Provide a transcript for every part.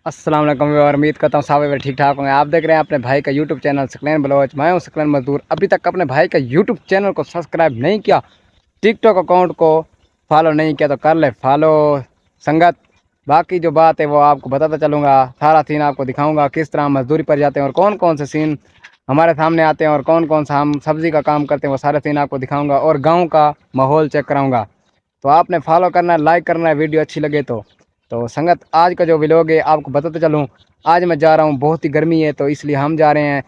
अस्सलाम वालेकुम और उम्मीद करता हूँ सारे ठीक ठाक होंगे। आप देख रहे हैं अपने भाई का यूट्यूब चैनल सकलैन बलोच। मैं हूँ सकलैन मजदूर। अभी तक अपने भाई का यूट्यूब चैनल को सब्सक्राइब नहीं किया, टिकटॉक अकाउंट को फॉलो नहीं किया तो कर ले फॉलो संगत। बाकी जो बात है वो आपको बताता चलूँगा, सारा सीन आपको दिखाऊँगा, किस तरह मजदूरी पर जाते हैं और कौन कौन से सीन हमारे सामने आते हैं और कौन कौन सा हम सब्ज़ी का काम करते हैं, वो सारे सीन आपको दिखाऊँगा और गाँव का माहौल चेक कराऊँगा। तो आपने फॉलो करना है, लाइक करना है, वीडियो अच्छी लगे तो संगत आज का जो व्लॉग है आपको बताते चलूँ। आज मैं जा रहा हूँ, बहुत ही गर्मी है तो इसलिए हम जा रहे हैं।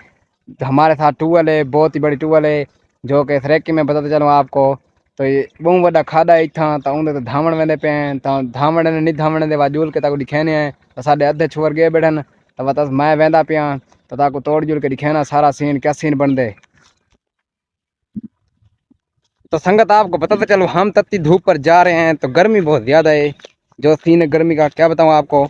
हमारे साथ टूअल है, बहुत ही बड़ी टूअल है जो कि सरेकी में बताते चलूँ आपको। तो ये बहुत बड़ा खादा इतना तो उन्हें तो धावण वेंदे पे तो धावण ने नहीं धावण दे वाजूल के ताको दिखाने हैं। तो साढ़े अद्धे छोर गए बैठन तो बस मैं वेंदा पिया तो ताको तोड़ जुल के दिखाना सारा सीन क्या सीन बन दे। तो संगत आपको बताते चलो, हम तत्ती धूप पर जा रहे हैं तो गर्मी बहुत ज़्यादा है। जो सीन है गर्मी का क्या बताऊँ आपको।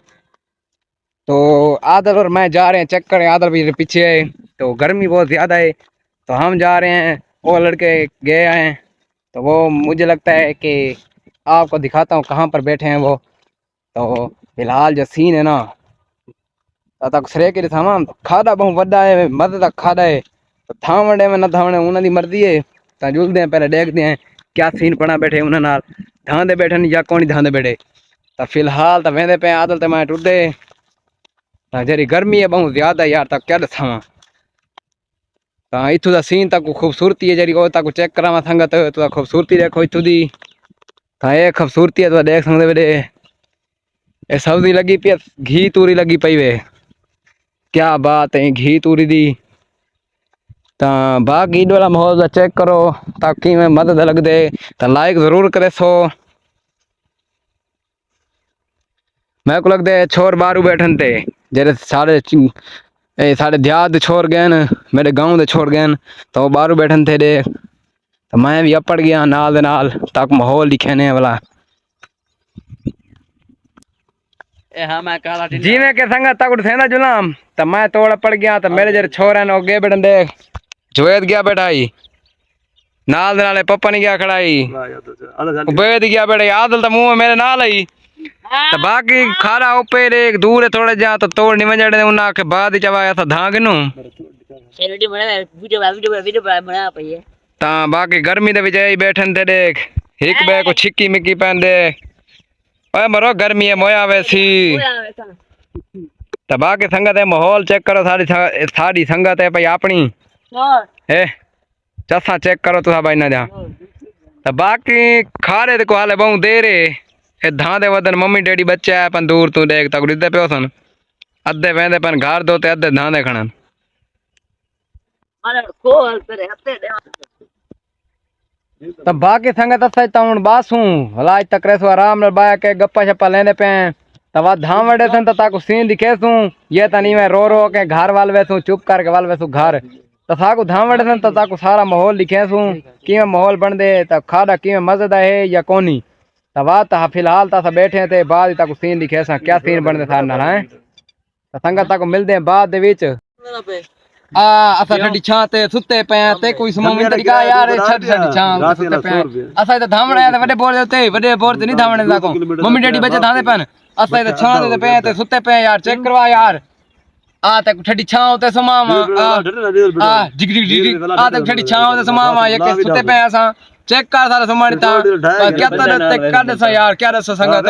तो आदल और मैं जा रहे हैं, चेक करें आदल भी पीछे है। तो गर्मी बहुत ज़्यादा है तो हम जा रहे हैं, वो लड़के गए हैं। तो वो मुझे लगता है कि आपको दिखाता हूँ कहाँ पर बैठे हैं वो। तो फिलहाल जो सीन है ना तक सरे के थामा खादा बहुत वड्डा है, मद तक खादा है तो थावड़े में न थावड़े उन्होंने मर्जी है। तो जुलते हैं, पहले देखते हैं क्या सीन पड़ा बैठे उन्होंने नाल धांधे बैठे या कौन धांधे बैठे। तो फिलहाल तो वेंदे पे आदल तो मैं टुटे जरी गर्मी है बहुत ज़्यादा यार, तक क्या दसा। तो इतों का सीन तक खूबसूरती है जरी तक चेक करा संगत तो खूबसूरती देखो इतों दी। तो ये खूबसूरती है तो देख सकते बेटे, ये सब्जी लगी पी घी तूरी लगी पई वे, क्या बात है घी तूरी दी। तो बाकी वाला माहौल चेक करो ताकि मैं मदद लग दे तो लाइक जरूर करे सो। मैं को लगता है छोर बारू बैठन थे जेरे साढ़े देहात छोड़ गए न, मेरे गांव दे छोड़ गए तो वो बारू बैठन थे देख। तो मैं भी अपड़ गया नाल दे नाल ताक माहौल दिखाने वाला जी मैं के संगत तक उठेना जुलाम। तो मैं तोड़ पड़ गया तो मेरे जरे छोर है गे बैठन देख जोएद गया बैठाई नाल दे नाले पप्पा नहीं गया खड़ाई बेद गया बैठा आदल तो मुंह मेरे नाल आई। तो बाकी खारा ऊपर एक दूर है थोड़ा जा तो तोड़ नहीं वजड़े उन्हें के बाद ही चवाया था धांग नु। ता बाकी गर्मी दे विजय बैठन थे देख एक बे को छिक्की मिक्की पहन दे ओए मरो गर्मी है मोया वैसी। तो बाकी संगत है माहौल चेक करो सारी संगत है भाई अपनी है चसा चेक करो तो भाई ना जा। तो बाकी खारे को हाले बहु दे रे धांधे वदन मम्मी डैडी बच्चे है पन दूर तू देख तक रिदे पे सन अद्धे वेंदे पन घर दो ते अद्धे धांधे खणन। तो बाकी संगत असा ताउन बासू हलाज तक रेसो आराम बाया के गप्पा शप्पा लेने पे तवा धाम वड़े सन तो ताको सीन दिखेसू। ये तनी मैं रो रो के घर वाल वैसू चुप करके वाल वैसू घर तो साकू धाम वड़े सन तो ताको सारा माहौल दिखेसू कि माहौल बन दे तो खाड़ा कि मजेदा है या कोनी। तो बात फिलहाल तो बैठे थे बाद तक सीन दिखे क्या सीन बनते सारे नाल है। तो संगत तक मिलते हैं बाद दे विच असा ठंडी छां ते सुते पे ते कोई समोमिन तरीका यार छट ठंडी छां सुते पे असा तो धामणे ते बड़े बोर ते बड़े बोर ते नहीं धामणे ताको मम्मी डैडी बच्चे धांदे पन असा तो छां ते पे ते सुते पे यार चेक करवा यार आ ते ठंडी छां ते समावा आ डिग डिग डिग आ ते ठंडी छां ते समावा ये के सुते पे असा चेक कर सारा समानी ता क्या ते कद सा यार क्या दस संगत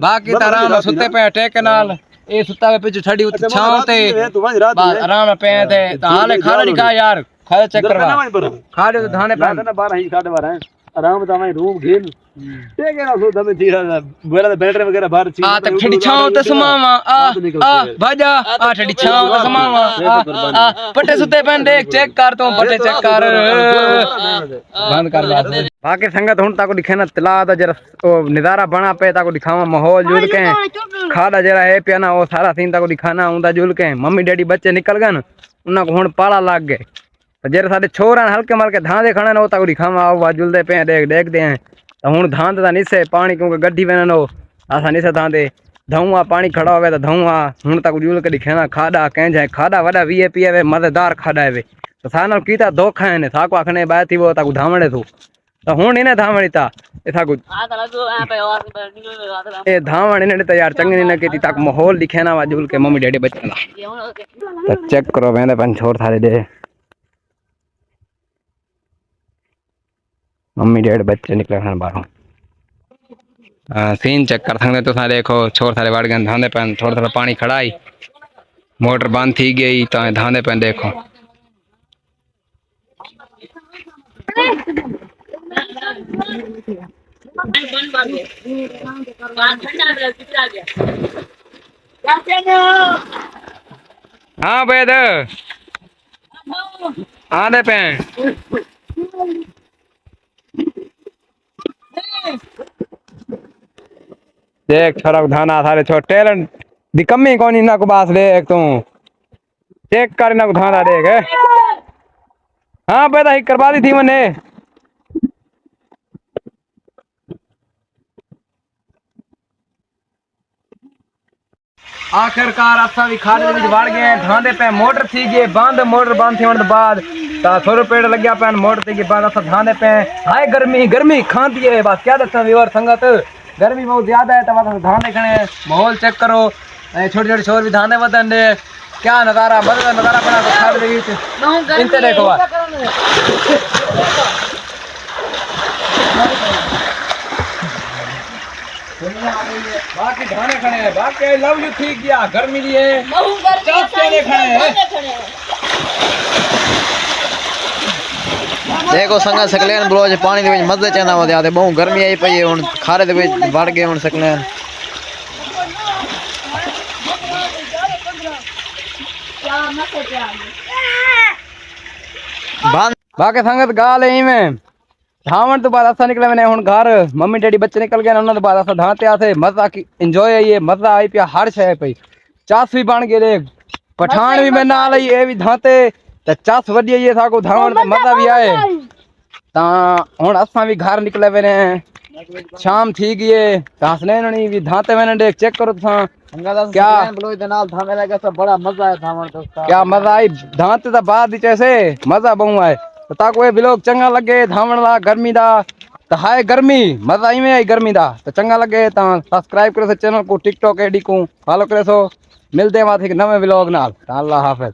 बाकी त आराम सुते पे टेक नाल ए सुता पे पिछ ठड़ी उत छां ते बस आराम पे थे तो हाले खाना नहीं खा यार खाए चेक करवा खा दे तो धाने पे 12 ही 12:30 आराम ता मैं रूम घेन ठीक है ना सो दमे धीरा बोला तो बैटरी वगैरह बाहर छी आ तक ठड़ी छां ते समावा आ भाजा आ ठड़ी छां ते समावा आ पट्टे सुते पे देख चेक कर तो पट्टे चेक कर बंद कर बात। बाकी संगत हुन ताको दिखाना तला दा जरा ओ नजारा बना पे ताको दिखावा माहौल जुल के खाड़ा जरा है पे ना वो सारा सीन ताको दिखाना उंदा जुल के मम्मी डैडी बच्चे निकल गए न उन्ना को हुन पाला लाग गए तो जरा साडे छोरा हल्के मलके धांधे खणे न ताको दिखावा आओ जुलदे पे देख देखते हैं। तो हुन धांध दा निसे पानी क्योंकि गड्डी वेन नो आसा निसे धांधे धुआं पानी खड़ा हुए तो धुआं हुन तक जुल के दिखाना खाड़ा कह जाए खाड़ा वड़ा वीआईपी है मजेदार खाड़ा है तो सानो कीता धोखा है ने थाको आखने बाय थी वो ताको धामड़े थू तो हुन इन्हें धावणी ता इथा कुछ ए धावण इन्हें तो यार चंगी नहीं की तक माहौल दिखे ना वाजुल के मम्मी डैडी बच्चा दा तो चेक करो वेंदे पन छोर थारे दे मम्मी डैडी बच्चे निकले हन बाहरों सीन चेक कर सकते तो देखो छोर थारे वाड़ गए धांधे पन थोड़ा थोड़ा पानी खड़ाई मोटर बंद थी गई तो धांधे पे देखो हाँ बेद आधे पे देख छोरा धाना थारे छो टैलेंट दी कमी कोनी ना को बास देख तू चेक कर ना को धाना देख हाँ बेदा ही करवा दी थी मैंने आखिरकार असा भी खाद दे विच वड़ गए धांधे पे मोटर थी गई मोटर बंद थी होने बाद ता थोड़े पेड़ लग गया पैन मोटर थी गई बाद असा धांधे पे हाय गर्मी गर्मी खांती है बस क्या दसा व्यूअर संगत गर्मी बहुत ज्यादा है तो बस धांधे खने माहौल चेक करो छोटे छोटे छोर भी धांधे वदन दे क्या नजारा बदला नजारा बना तो खाद दे विच इनते देखो बाकी धाने खड़े हैं बाकी आई लव यू ठीक गया गर्मी लिए देखो संगा सकलेन ब्लोज पानी दे विच मजे चना हो जाते बहुत गर्मी आई पई हुन खारे दे विच वड़ गए हुन सकलेन बाकी संगत गाल है में धावण तो बाद असा निकले मैंने हुन घर मम्मी डैडी बच्चे निकल गए उन्होंने बाद असा धाते आते मजा की एंजॉय है ये मजा आई पिया हर शय पई चास भी बन गए पठान भी मैं ना लई ए भी धाते ते चास वडी ये था को धावण तो मजा भी आए ता हुन असा भी घर निकले मैंने शाम थी गई तासने नहीं भी धाते मैंने देख चेक करो था क्या ब्लोज दे नाल थामे लगे सब बड़ा मजा है धावण तो क्या मजा आई धाते ता बाद जैसे मजा बहु आए तो ताको ये ब्लॉग चंगा लगे धावण दा गर्मी दा तो हाय गर्मी मजा आई में आई गर्मी दा तो चंगा लगे ता सब्सक्राइब करो चैनल को टिकटॉक एडी को फॉलो करे सो मिलते हैं बात एक नवे ब्लॉग नाल अल्लाह हाफिज।